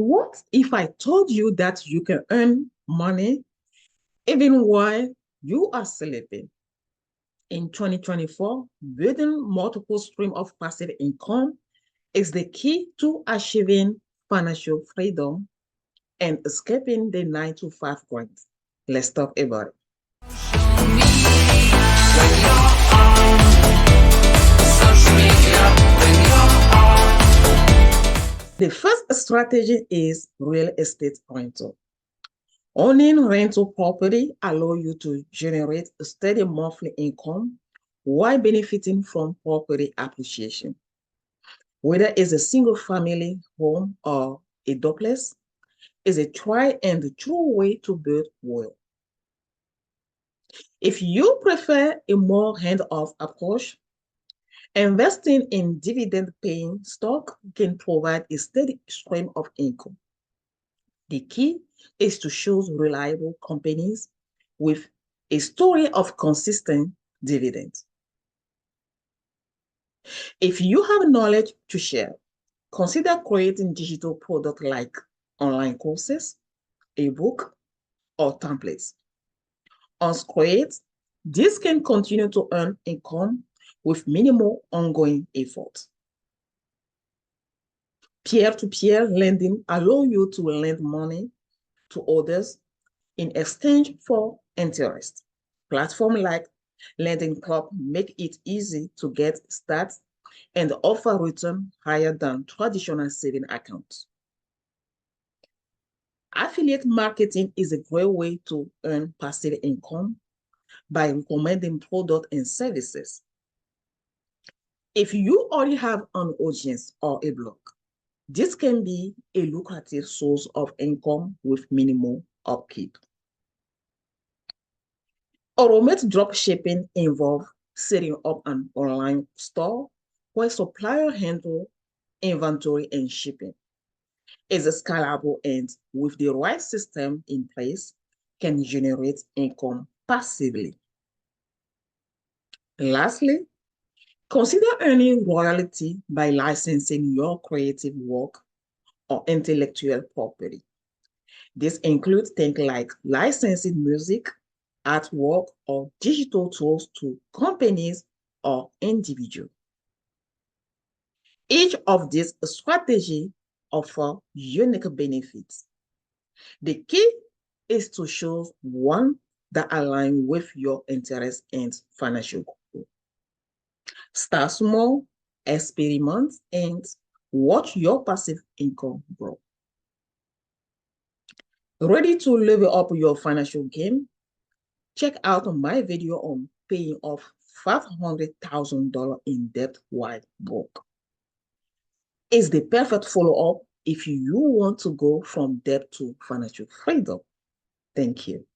What if I told you that you can earn money even while you are sleeping? In 2024, building multiple streams of passive income is the key to achieving financial freedom and escaping the 9-to-5 grind. Let's talk about it. The first strategy is real estate rental. Owning rental property allows you to generate a steady monthly income while benefiting from property appreciation. Whether it's a single family home or a duplex, is a try and true way to build wealth. If you prefer a more hand-off approach, investing in dividend-paying stock can provide a steady stream of income. The key is to choose reliable companies with a story of consistent dividends. If you have knowledge to share, consider creating digital products like online courses, ebook, or templates. Once created, this can continue to earn income with minimal ongoing effort. Peer-to-peer lending allows you to lend money to others in exchange for interest. Platforms like Lending Club make it easy to get started and offer return higher than traditional saving accounts. Affiliate marketing is a great way to earn passive income by recommending products and services. If you already have an audience or a blog, this can be a lucrative source of income with minimal upkeep. Automated dropshipping involves setting up an online store where suppliers handle inventory and shipping. It's scalable and, with the right system in place, can generate income passively. Lastly, consider earning royalty by licensing your creative work or intellectual property. This includes things like licensing music, artwork, or digital tools to companies or individuals. Each of these strategies offers unique benefits. The key is to choose one that aligns with your interests and financial goals. Start small, experiment, and watch your passive income grow. Ready to level up your financial game? Check out my video on paying off $500,000 in debt while broke. It's the perfect follow-up if you want to go from debt to financial freedom. Thank you.